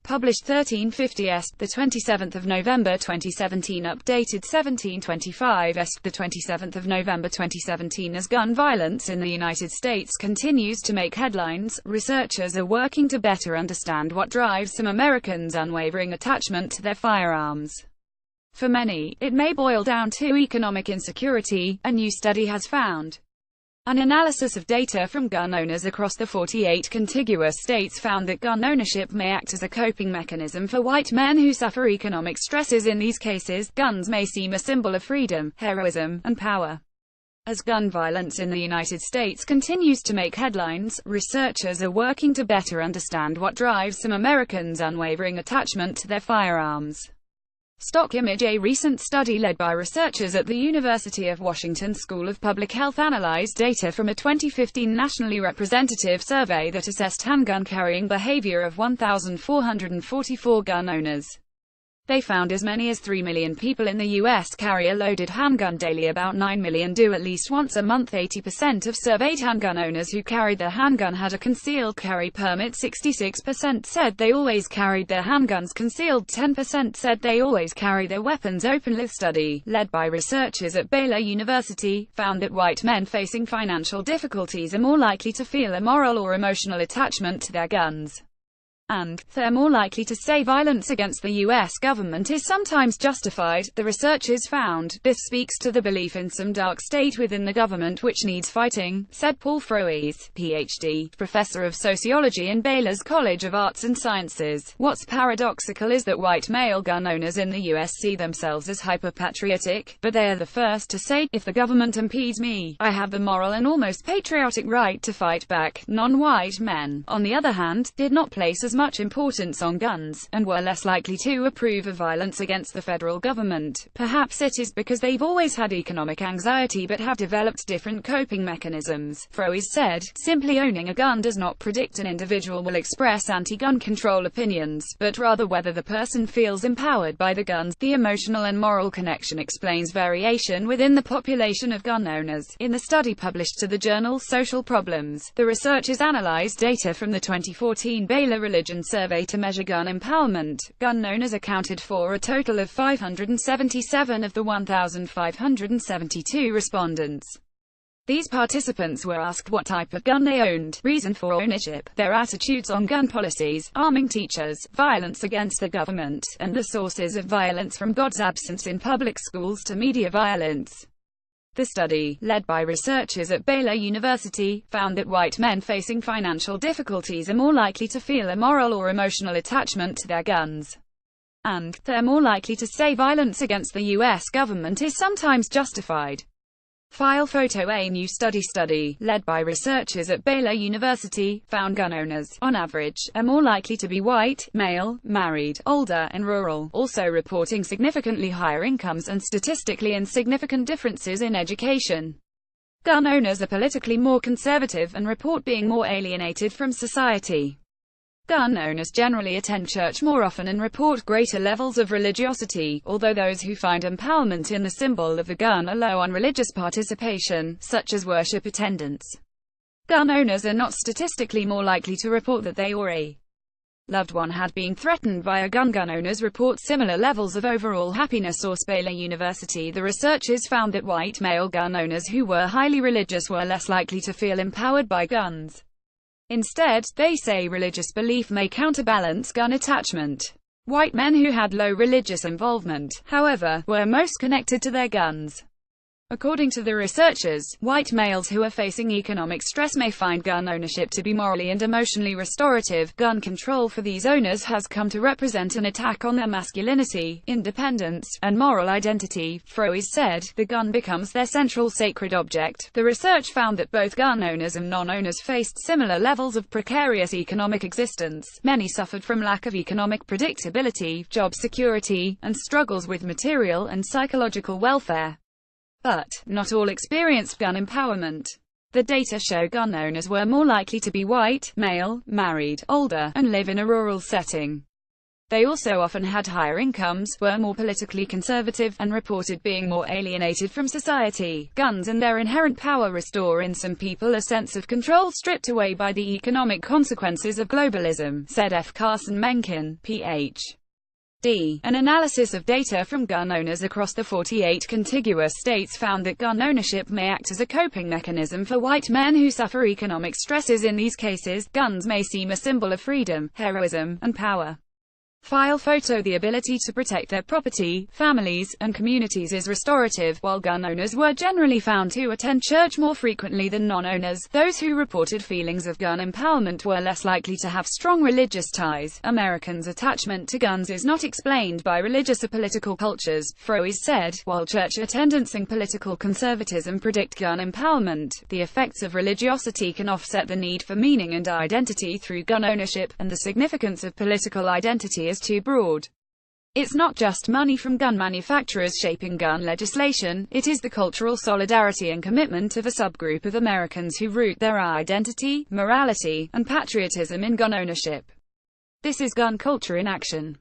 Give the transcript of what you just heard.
published 1350s, the 27th of November 2017, updated 1725s, the 27th of November 2017. As gun violence in the United States continues to make headlines, researchers are working to better understand what drives some Americans' unwavering attachment to their firearms. For many, it may boil down to economic insecurity, a new study has found. An analysis of data from gun owners across the 48 contiguous states found that gun ownership may act as a coping mechanism for white men who suffer economic stresses. In these cases, guns may seem a symbol of freedom, heroism, and power. As gun violence in the United States continues to make headlines, researchers are working to better understand what drives some Americans' unwavering attachment to their firearms. Stock Image. A recent study led by researchers at the University of Washington School of Public Health analyzed data from a 2015 nationally representative survey that assessed handgun carrying behavior of 1,444 gun owners. They found as many as 3 million people in the U.S. carry a loaded handgun daily. About 9 million do at least once a month. 80% of surveyed handgun owners who carried their handgun had a concealed carry permit. 66% said they always carried their handguns concealed. 10% said they always carry their weapons openly. The study, led by researchers at Baylor University, found that white men facing financial difficulties are more likely to feel a moral or emotional attachment to their guns. And they're more likely to say violence against the U.S. government is sometimes justified, the researchers found. This speaks to the belief in some dark state within the government which needs fighting, said Paul Froese, Ph.D., professor of sociology in Baylor's College of Arts and Sciences. What's paradoxical is that white male gun owners in the U.S. see themselves as hyper-patriotic, but they are the first to say, if the government impedes me, I have the moral and almost patriotic right to fight back. Non-white men, on the other hand, did not place as much importance on guns, and were less likely to approve of violence against the federal government. Perhaps it is because they've always had economic anxiety but have developed different coping mechanisms. Froese said, simply owning a gun does not predict an individual will express anti-gun control opinions, but rather whether the person feels empowered by the guns. The emotional and moral connection explains variation within the population of gun owners. In the study published to the journal Social Problems, the researchers analyzed data from the 2014 Baylor Religion Survey to measure gun empowerment. Gun owners accounted for a total of 577 of the 1,572 respondents. These participants were asked what type of gun they owned, reason for ownership, their attitudes on gun policies, arming teachers, violence against the government, and the sources of violence from God's absence in public schools to media violence. The study, led by researchers at Baylor University, found that white men facing financial difficulties are more likely to feel a moral or emotional attachment to their guns. And they're more likely to say violence against the U.S. government is sometimes justified. File photo. A new study led by researchers at Baylor University, found gun owners, on average, are more likely to be white, male, married, older, and rural, also reporting significantly higher incomes and statistically insignificant differences in education. Gun owners are politically more conservative and report being more alienated from society. Gun owners generally attend church more often and report greater levels of religiosity, although those who find empowerment in the symbol of the gun are low on religious participation, such as worship attendance. Gun owners are not statistically more likely to report that they or a loved one had been threatened by a gun. Gun owners report similar levels of overall happiness. Source: Baylor University. The researchers found that white male gun owners who were highly religious were less likely to feel empowered by guns. Instead, they say religious belief may counterbalance gun attachment. White men who had low religious involvement, however, were most connected to their guns. According to the researchers, white males who are facing economic stress may find gun ownership to be morally and emotionally restorative. Gun control for these owners has come to represent an attack on their masculinity, independence, and moral identity. Froese said, the gun becomes their central sacred object. The research found that both gun owners and non-owners faced similar levels of precarious economic existence. Many suffered from lack of economic predictability, job security, and struggles with material and psychological welfare. But not all experienced gun empowerment. The data show gun owners were more likely to be white, male, married, older, and live in a rural setting. They also often had higher incomes, were more politically conservative, and reported being more alienated from society. Guns and their inherent power restore in some people a sense of control stripped away by the economic consequences of globalism, said F. Carson Mencken, Ph.D. An analysis of data from gun owners across the 48 contiguous states found that gun ownership may act as a coping mechanism for white men who suffer economic stresses. In these cases, guns may seem a symbol of freedom, heroism, and power. File photo. The ability to protect their property, families, and communities is restorative. While gun owners were generally found to attend church more frequently than non-owners, those who reported feelings of gun empowerment were less likely to have strong religious ties. Americans' attachment to guns is not explained by religious or political cultures, Froese said. While church attendance and political conservatism predict gun empowerment, the effects of religiosity can offset the need for meaning and identity through gun ownership, and the significance of political identity is too broad. It's not just money from gun manufacturers shaping gun legislation, it is the cultural solidarity and commitment of a subgroup of Americans who root their identity, morality, and patriotism in gun ownership. This is gun culture in action.